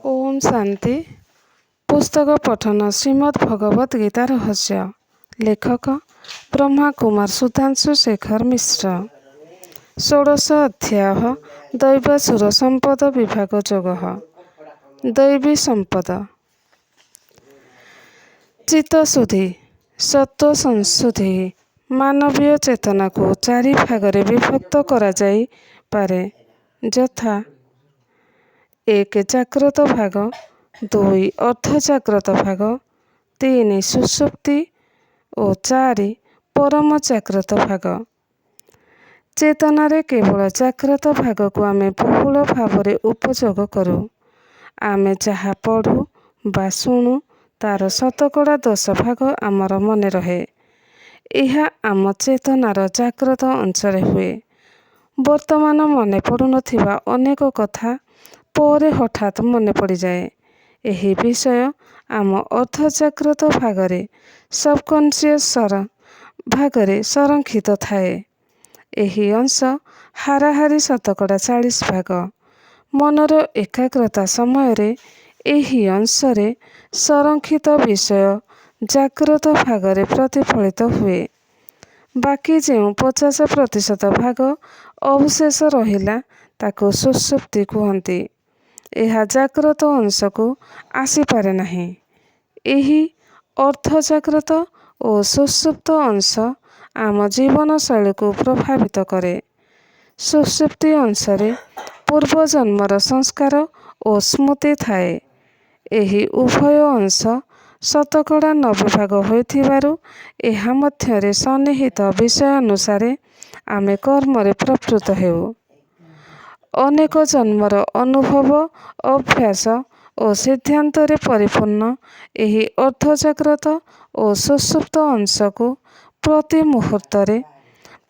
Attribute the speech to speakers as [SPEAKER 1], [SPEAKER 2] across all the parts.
[SPEAKER 1] ओम शांति। पुस्तक पठन श्रीमद् भगवत गीता रहस्य। लेखक ब्रह्मा कुमार सुधांशु शेखर मिश्र। षोडश अध्याय दैवासुर संपद विभाग जोग। दैवी संपद। चित्तशुद्धि सत्व संशुद्धि मानवीय चेतना को चारि भागरे विभक्त करा जाई पारे, यथा एक जाग्रत भाग, दुई अर्धजाग्रत भाग, तीन सुषुप्ति और चारि परम जाग्रत भाग। चेतनारे केवल जाग्रत भाग को आमे बहुल भावरे उपयोग करू। आमे जहा पढ़ू बा शुणु तार शतकड़ा 10 भाग आमर मने रहे। यह आम चेतनार जाग्रत अंशरे हुए। वर्तमान मने पड़ु नथिबा अनेक कथा परे हठात मने पड़ी जाए। एही विषय आम अर्धजाग्रत भागरे सबकन्सियस भागरे संरक्षित थाए। एही अंश हाराहारी शतकड़ा 40 भाग। मनर एकाग्रता समयरे एही अंशरे संरक्षित विषय जाग्रत भागरे प्रतिफलित हुए। बाकी जेउ 50% भाग अवशेष रहिला ताको सुषुप्ति कुहंती। यह जाग्रत अंश को आसीपारे नहीं। एही अर्धजाग्रत और सुषुप्त अंश आम जीवन शैली को प्रभावित करे। सुषुप्ति अंशरे पूर्व जन्मर संस्कार और स्मृति थाए। एही उभय अंश शतकड़ा 90 भाग होइथिबारु एहा मध्यरे सन्निहित विषय अनुसारे आमे कर्मरे प्रवृत्त हेउ। अनेक जन्मर अनुभव अभ्यास और सिद्धांतरे परिपूर्ण एही अर्धजाग्रत और सुषुप्त अंश को प्रति मुहूर्तरे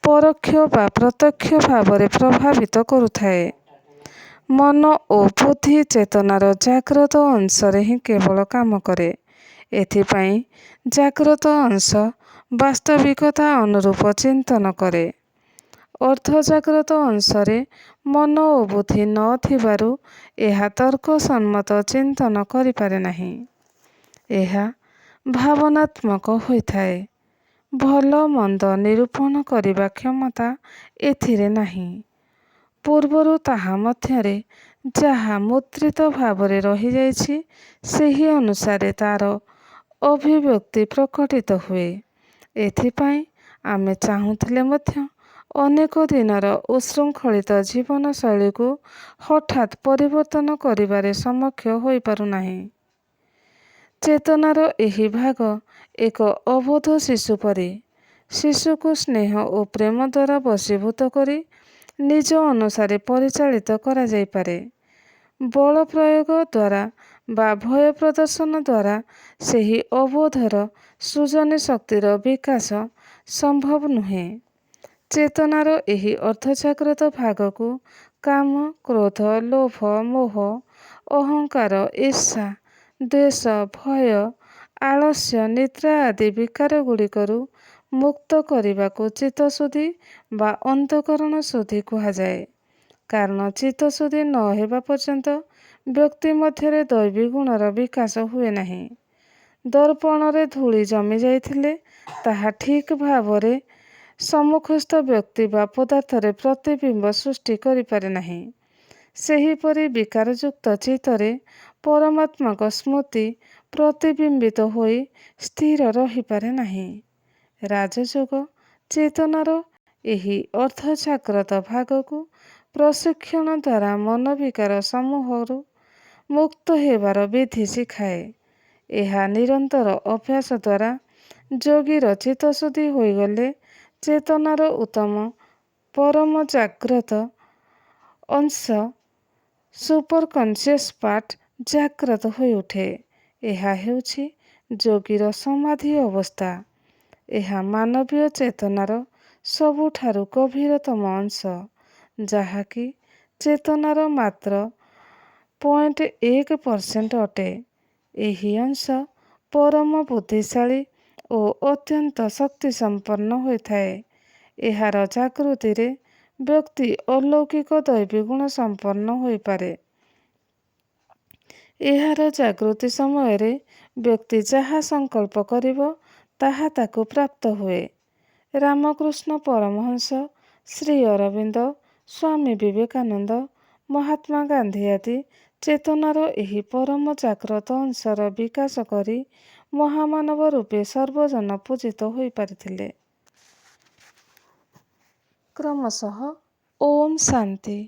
[SPEAKER 1] परोक्ष बा प्रत्यक्ष भावरे प्रभावित करुथाए। मन और बुद्धि चेतनार जाग्रत अंशरे ही केवल काम करे। एथिपाई जाग्रत अंश वास्तविकता अनुरूप चिंतन करे। अर्धजाग्रत अंशरे मन और बुद्धि न थिबारु एहा तर्क सम्मत चिंतन करि पारे नाही। एहा भावनात्मक होइथाए। भल मंद निरूपण करिबा क्षमता एथिरे नाही। पूर्वरु ताहा मध्यरे जाहा मुद्रित भावरे रहि जाइछि सेही अनुसारे तार अभिव्यक्ति प्रकटित हुए। एथिपाई आमे चाहुथिले मध्य अनेक दिनर उशृंखलित जीवन शैली को हठात परिवर्तन करिबारे समक्ष होई पारु नाही। चेतनार एही भाग एक अबोध शिशु परि। शिशु को स्नेह और प्रेम द्वारा वशीभूत करी निज अनुसारे परिचालित करा जाई पारे। बल प्रयोग द्वारा बा भय प्रदर्शन द्वारा सेही अबोधर सृजनी शक्तिर विकास संभव नुहे। चेतनार एही अर्धजाग्रत भाग को काम क्रोध लोभ मोह अहंकार ईर्षा द्वेष भय आलस्य निद्रा आदि विकार गुड़िकरू मुक्त करने चित्तशुद्धि बा अंतःकरण शुद्धि कुहाଯାଏ। कारण चित्तशुद्धि न हेबा पर्यंत व्यक्ति मध्यरे दैवी गुणर विकास हुए नहीं। दर्पणरे धूଳି जमी जाइथिले ताहा ठीक भावरे सम्मुखस्थ व्यक्ति बा पदार्थरे प्रतिबिंब सृष्टि करि पारे नाही। सेहीपरि विकारयुक्त चित्तरे परमात्माक स्मृति प्रतिबिंबित होई स्थिर रही पारे नाही। राजयोग चेतनार एही अर्धजाग्रत भागको प्रशिक्षण द्वारा मन विकार समूहरु मुक्त हेबार विधि शिखाए। एहा निरंतर अभ्यास द्वारा जोगीर चित्तशुद्धि होइगले चेतनार उत्तम परम जाग्रत अंश सुपर कन्सियस पार्ट जाग्रत होई उठे। एहा हेउछि जोगीर समाधि अवस्था। एहा मानवीय चेतनार सबुठारु गभीरतम अंश, जाहाकि चेतनार मात्र 0.1% अटे। एही अंश परम बुद्धिशाली और अत्यंत शक्ति संपन्न होइथाए। एहार जागृतिरे व्यक्ति अलौकिक दैवी गुण संपन्न होई पारे। ଏହାର ଜାଗୃତି ସମୟରେ ବ୍ୟକ୍ତି ଯାହା ସଂକଳ୍ପ କରିବ ତାହା ତାକୁ ପ୍ରାପ୍ତ ହୁଏ। ରାମକୃଷ୍ଣ ପରମହଂସ, ଶ୍ରୀ ଅରବିନ୍ଦ, ସ୍ୱାମୀ ବିବେକାନନ୍ଦ, ମହାତ୍ମା ଗାନ୍ଧୀ ଆଦି ଚେତନାର ଏହି ପରମ ଜାଗ୍ରତ ଅଂଶର ବିକାଶ କରି ମହାମାନବ ରୂପେ ସର୍ବଜନ ପୂଜିତ ହୋଇପାରିଥିଲେ। କ୍ରମଶଃ ଓମ୍ ଶାନ୍ତି।